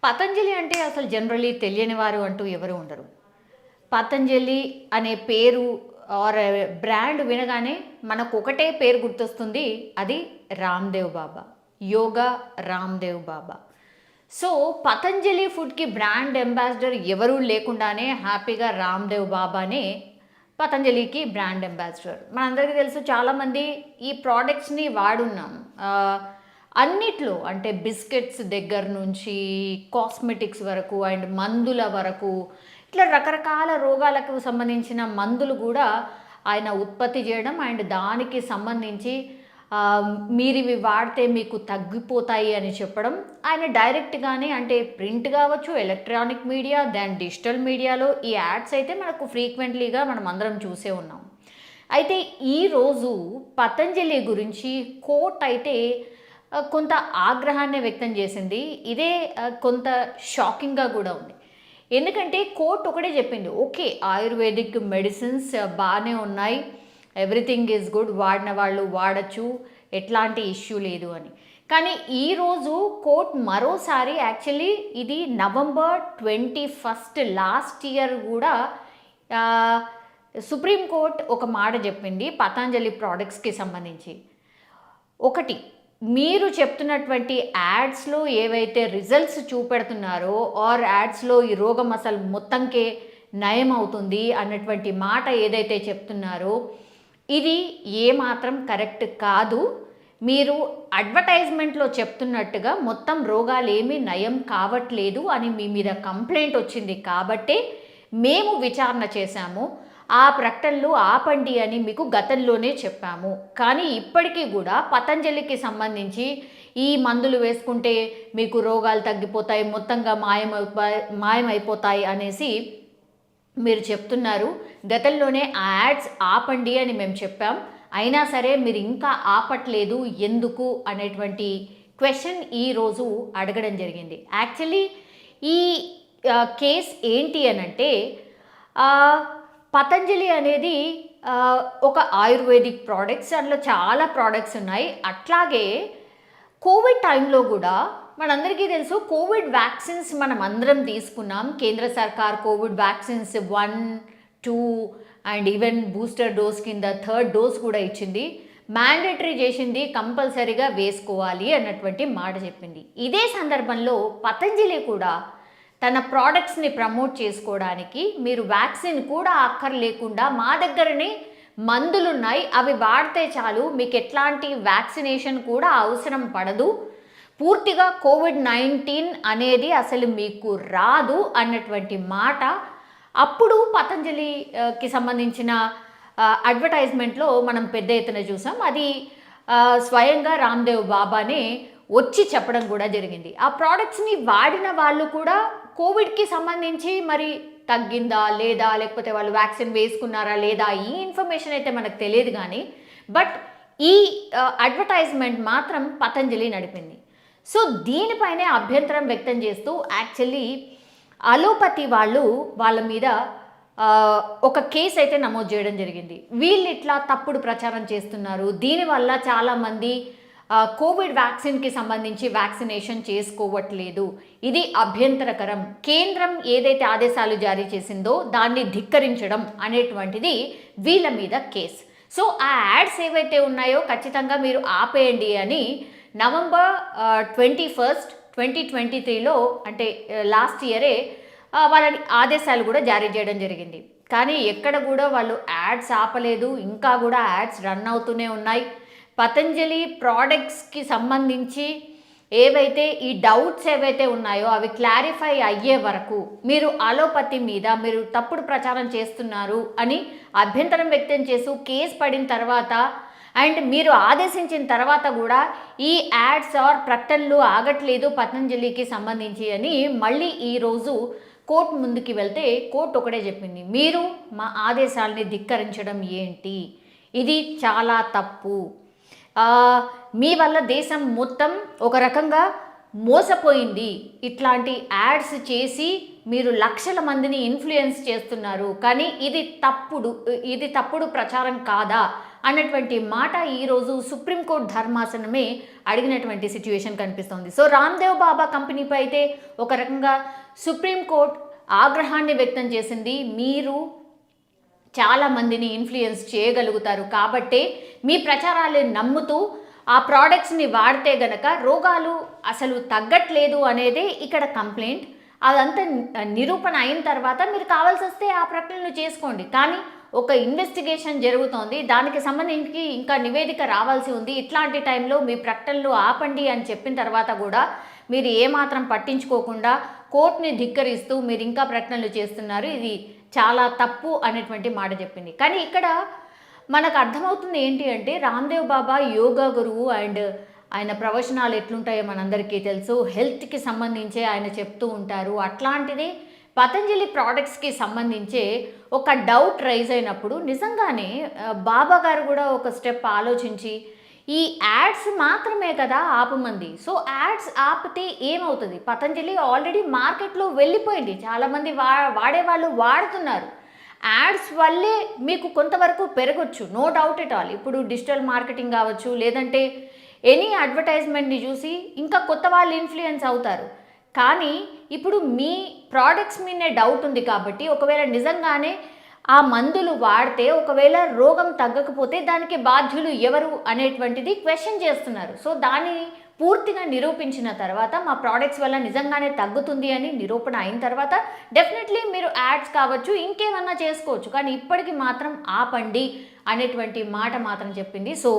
పతంజలి అంటే అసలు జనరల్లీ తెలియని వారు అంటూ ఎవరు ఉండరు. పతంజలి అనే పేరు ఆర్ బ్రాండ్ వినగానే మనకు ఒకటే పేరు గుర్తొస్తుంది. అది రామ్‌దేవ్ బాబా. యోగా రామ్‌దేవ్ బాబా. సో, పతంజలి ఫుడ్‌కి బ్రాండ్ అంబాసిడర్ ఎవరు లేకుండానే హ్యాపీగా రామ్‌దేవ్ బాబానే పతంజలికి బ్రాండ్ అంబాసిడర్. మనందరికీ తెలుసు చాలామంది ఈ ప్రొడక్ట్స్‌ని వాడున్నాం. అన్నిట్లో అంటే బిస్కెట్స్ దగ్గర నుంచి కాస్మెటిక్స్ వరకు అండ్ మందుల వరకు ఇట్లా రకరకాల రోగాలకు సంబంధించిన మందులు కూడా ఆయన ఉత్పత్తి చేయడం అండ్ దానికి సంబంధించి మీరు ఇవి వాడితే మీకు తగ్గిపోతాయి అని చెప్పడం ఆయన డైరెక్ట్గానే అంటే ప్రింట్ కావచ్చు, ఎలక్ట్రానిక్ మీడియా, దెన్ డిజిటల్ మీడియాలో ఈ యాడ్స్ అయితే మనకు ఫ్రీక్వెంట్లీగా మనం అందరం చూసే ఉన్నాం. అయితే ఈరోజు పతంజలి గురించి కోట్ అయితే కొంత ఆగ్రహాన్ని వ్యక్తం చేసింది. ఇదే కొంత షాకింగ్గా కూడా ఉంది. ఎందుకంటే కోర్ట్ ఒకటే చెప్పింది, ఓకే ఆయుర్వేదిక్ మెడిసిన్స్ బాగానే ఉన్నాయి, ఎవ్రీథింగ్ ఈజ్ గుడ్, వాడిన వాళ్ళు వాడచ్చు, ఎట్లాంటి ఇష్యూ లేదు అని. కానీ ఈరోజు కోర్ట్ మరోసారి యాక్చువల్లీ ఇది November 21 లాస్ట్ ఇయర్ కూడా సుప్రీంకోర్ట్ ఒక మాట చెప్పింది పతంజలి ప్రోడక్ట్స్కి సంబంధించి. ఒకటి, మీరు చెప్తున్నటువంటి యాడ్స్లో ఏవైతే రిజల్ట్స్ చూపెడుతున్నారో ఆర్ యాడ్స్లో ఈ రోగం అసలు మొత్తంకే నయం అవుతుంది అన్నటువంటి మాట ఏదైతే చెప్తున్నారో ఇది ఏమాత్రం కరెక్ట్ కాదు. మీరు అడ్వర్టైజ్మెంట్లో చెప్తున్నట్టుగా మొత్తం రోగాలు ఏమీ నయం కావట్లేదు అని మీ మీద కంప్లైంట్ వచ్చింది కాబట్టే మేము విచారణ చేశాము, ఆ ప్రకటనలు ఆపండి అని మీకు గతంలోనే చెప్పాము. కానీ ఇప్పటికీ కూడా పతంజలికి సంబంధించి ఈ మందులు వేసుకుంటే మీకు రోగాలు తగ్గిపోతాయి, మొత్తంగా మాయమైపోతాయి అనేసి మీరు చెప్తున్నారు. గతంలోనే ఆ యాడ్స్ ఆపండి అని మేము చెప్పాం, అయినా సరే మీరు ఇంకా ఆపట్లేదు ఎందుకు అనేటువంటి క్వశ్చన్ ఈరోజు అడగడం జరిగింది. యాక్చువల్లీ ఈ కేస్ ఏంటి అనంటే పతంజలి అనేది ఒక ఆయుర్వేదిక్ ప్రోడక్ట్స్, అందులో చాలా ప్రోడక్ట్స్ ఉన్నాయి. అట్లాగే కోవిడ్ టైంలో కూడా మనందరికీ తెలుసు కోవిడ్ వ్యాక్సిన్స్ మనం అందరం తీసుకున్నాం. కేంద్ర సర్కార్ Covid vaccines 1, 2 and even booster dose కింద 3rd డోస్ కూడా ఇచ్చింది, మ్యాండేటరీ చేసింది, కంపల్సరీగా వేసుకోవాలి అన్నటువంటి మాట చెప్పింది. ఇదే సందర్భంలో పతంజలి కూడా తన ప్రోడక్ట్స్ని ప్రమోట్ చేసుకోవడానికి మీరు వ్యాక్సిన్ కూడా అక్కర్లేకుండా మా దగ్గరనే మందులు ఉన్నాయి, అవి వాడితే చాలు, మీకు ఎట్లాంటి వ్యాక్సినేషన్ కూడా అవసరం పడదు, పూర్తిగా COVID-19 అనేది అసలు మీకు రాదు అన్నటువంటి మాట అప్పుడు పతంజలికి సంబంధించిన అడ్వర్టైజ్మెంట్లో మనం పెద్ద ఎత్తున చూసాం. అది స్వయంగా రామ్‌దేవ్ బాబానే వచ్చి చెప్పడం కూడా జరిగింది. ఆ ప్రోడక్ట్స్ని వాడిన వాళ్ళు కూడా కోవిడ్కి సంబంధించి మరి తగ్గిందా లేదా, లేకపోతే వాళ్ళు వ్యాక్సిన్ వేసుకున్నారా లేదా, ఈ ఇన్ఫర్మేషన్ అయితే మనకు తెలియదు. కానీ బట్ ఈ అడ్వర్టైజ్మెంట్ మాత్రం పతంజలి నడిపింది. సో దీనిపైనే అభ్యంతరం వ్యక్తం చేస్తూ యాక్చువల్లీ అలోపతి వాళ్ళ మీద ఒక కేసు అయితే నమోదు చేయడం జరిగింది. వీళ్ళు ఇట్లా తప్పుడు ప్రచారం చేస్తున్నారు, దీనివల్ల చాలామంది కోవిడ్ వ్యాక్సిన్కి సంబంధించి వ్యాక్సినేషన్ చేసుకోవట్లేదు, ఇది అభ్యంతరకరం, కేంద్రం ఏదైతే ఆదేశాలు జారీ చేసిందో దాన్ని ధిక్కరించడం అనేటువంటిది వీళ్ళ మీద కేసు. సో ఆ యాడ్స్ ఏవైతే ఉన్నాయో ఖచ్చితంగా మీరు ఆపేయండి అని November 21, 2023లో అంటే లాస్ట్ ఇయరే వాళ్ళని ఆదేశాలు కూడా జారీ చేయడం జరిగింది. కానీ ఎక్కడ కూడా వాళ్ళు యాడ్స్ ఆపలేదు, ఇంకా కూడా యాడ్స్ రన్ అవుతూనే ఉన్నాయి. పతంజలి ప్రోడక్ట్స్కి సంబంధించి ఏవైతే ఈ డౌట్స్ ఏవైతే ఉన్నాయో అవి క్లారిఫై అయ్యే వరకు మీరు అలోపతి మీద మీరు తప్పుడు ప్రచారం చేస్తున్నారు అని అభ్యంతరం వ్యక్తం చేస్తూ కేసు పడిన తర్వాత అండ్ మీరు ఆదేశించిన తర్వాత కూడా ఈ యాడ్స్ ఆర్ ప్రకటనలు ఆగట్లేదు పతంజలికి సంబంధించి అని మళ్ళీ ఈరోజు కోర్టు ముందుకి వెళ్తే కోర్టు ఒకటే చెప్పింది, మీరు మా ఆదేశాలని ధిక్కరించడం ఏంటి, ఇది చాలా తప్పు, మీ వల్ల దేశం మొత్తం ఒక రకంగా మోసపోయింది, ఇట్లాంటి యాడ్స్ చేసి మీరు లక్షల మందిని ఇన్ఫ్లుయెన్స్ చేస్తున్నారు, కానీ ఇది తప్పుడు ప్రచారం కాదా అన్నటువంటి మాట ఈరోజు సుప్రీంకోర్టు ధర్మాసనమే అడిగినటువంటి సిచ్యువేషన్ కనిపిస్తోంది. సో రామ్దేవ్ బాబా కంపెనీపై అయితే ఒక రకంగా సుప్రీంకోర్టు ఆగ్రహాన్ని వ్యక్తం చేసింది. మీరు చాలా మందిని ఇన్ఫ్లుయెన్స్ చేయగలుగుతారు కాబట్టే మీ ప్రచారాలను నమ్ముతూ ఆ ప్రోడక్ట్స్ని వాడితే గనక రోగాలు అసలు తగ్గట్లేదు అనేదే ఇక్కడ కంప్లైంట్. అదంతా నిరూపణ అయిన తర్వాత మీరు కావాల్సి వస్తే ఆ ప్రకటనలు చేసుకోండి. కానీ ఒక ఇన్వెస్టిగేషన్ జరుగుతోంది, దానికి సంబంధించి ఇంకా నివేదిక రావాల్సి ఉంది. ఇట్లాంటి టైంలో మీ ప్రకటనలు ఆపండి అని చెప్పిన తర్వాత కూడా మీరు ఏమాత్రం పట్టించుకోకుండా కోర్టుని ధిక్కరిస్తూ మీరు ఇంకా ప్రకటనలు చేస్తున్నారు. ఇది చాలా తప్పు అనేటువంటి మాట చెప్పింది. కానీ ఇక్కడ మనకు అర్థమవుతుంది ఏంటి అంటే రామ్దేవ్ బాబా యోగా గురువు అండ్ ఆయన ప్రవచనాలు ఎట్లుంటాయో మనందరికీ తెలుసు. హెల్త్కి సంబంధించే ఆయన చెప్తూ ఉంటారు. అట్లాంటిది పతంజలి ప్రోడక్ట్స్కి సంబంధించే ఒక డౌట్ రైజ్ అయినప్పుడు నిజంగానే బాబా గారు కూడా ఒక స్టెప్ ఆలోచించి ఈ యాడ్స్ మాత్రమే కదా ఆపమంది. సో యాడ్స్ ఆపితే ఏమవుతుంది? పతంజలి ఆల్రెడీ మార్కెట్లో వెళ్ళిపోయింది, చాలామంది వాడేవాళ్ళు వాడుతున్నారు. యాడ్స్ వల్లే మీకు కొంతవరకు పెరగొచ్చు, నో డౌట్ ఎట్ ఆల్. ఇప్పుడు డిజిటల్ మార్కెటింగ్ కావచ్చు, లేదంటే ఎనీ అడ్వర్టైజ్మెంట్ని చూసి ఇంకా కొత్త వాళ్ళు ఇన్ఫ్లుయెన్స్ అవుతారు. కానీ ఇప్పుడు మీ ప్రోడక్ట్స్ మీదే డౌట్ ఉంది కాబట్టి ఒకవేళ నిజంగానే ఆ మందులు వాడితే ఒకవేళ రోగం తగ్గకపోతే దానికి బాధ్యులు ఎవరు అనేటువంటిది క్వశ్చన్ చేస్తున్నారు. సో దాన్ని పూర్తిగా నిరూపించిన తర్వాత మా ప్రోడక్ట్స్ వల్ల నిజంగానే తగ్గుతుంది అని నిరూపణ అయిన తర్వాత డెఫినెట్లీ మీరు యాడ్స్ కావచ్చు, ఇంకేమన్నా చేసుకోవచ్చు. కానీ ఇప్పటికి మాత్రం ఆపండి అనేటువంటి మాట మాత్రం చెప్పింది. సో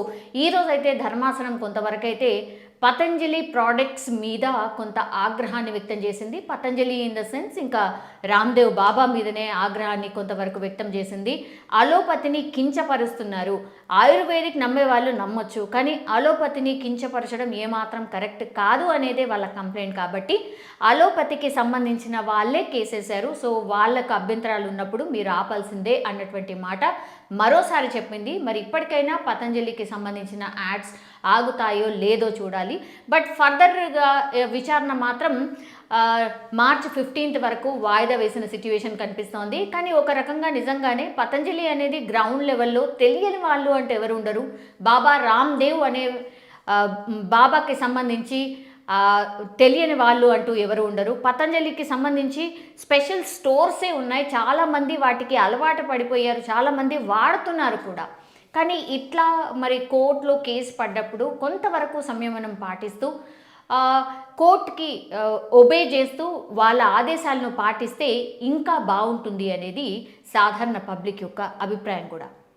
ఈరోజైతే ధర్మాసనం కొంతవరకు అయితే పతంజలి ప్రోడక్ట్స్ మీద కొంత ఆగ్రహాన్ని వ్యక్తం చేసింది. పతంజలి ఇన్ ద సెన్స్ ఇంకా రామ్దేవ్ బాబా మీదనే ఆగ్రహాన్ని కొంతవరకు వ్యక్తం చేసింది. అలోపతిని కించపరుస్తున్నారు. ఆయుర్వేదిక్ నమ్మే వాళ్ళు నమ్మొచ్చు, కానీ అలోపతిని కించపరచడం ఏమాత్రం కరెక్ట్ కాదు అనేదే వాళ్ళ కంప్లైంట్. కాబట్టి అలోపతికి సంబంధించిన వాళ్ళే కేసేశారు. సో వాళ్ళకు అభ్యంతరాలు ఉన్నప్పుడు మీరు ఆపాల్సిందే అన్నటువంటి మాట మరోసారి చెప్పింది. మరి ఇప్పటికైనా పతంజలికి సంబంధించిన యాడ్స్ ఆగుతాయో లేదో చూడాలి. బట్ ఫర్దర్గా విచారణ మాత్రం మార్చ్ 15th వరకు వాయిదా వేసిన సిచ్యువేషన్ కనిపిస్తోంది. కానీ ఒక రకంగా నిజంగానే పతంజలి అనేది గ్రౌండ్ లెవెల్లో తెలియని వాళ్ళు అంటే ఎవరు ఉండరు. బాబా రామ్దేవ్ అనే బాబాకి సంబంధించి తెలియని వాళ్ళు అంటూ ఎవరు ఉండరు. పతంజలికి సంబంధించి స్పెషల్ స్టోర్సే ఉన్నాయి, చాలామంది వాటికి అలవాటు పడిపోయారు, చాలామంది వాడుతున్నారు కూడా. కానీ ఇట్లా మరి కోర్టులో కేసు పడ్డప్పుడు కొంతవరకు సంయమనం పాటిస్తూ కోర్టుకి ఒబే చేస్తూ వాళ్ళ ఆదేశాలను పాటిస్తే ఇంకా బాగుంటుంది అనేది సాధారణ పబ్లిక్ యొక్క అభిప్రాయం కూడా.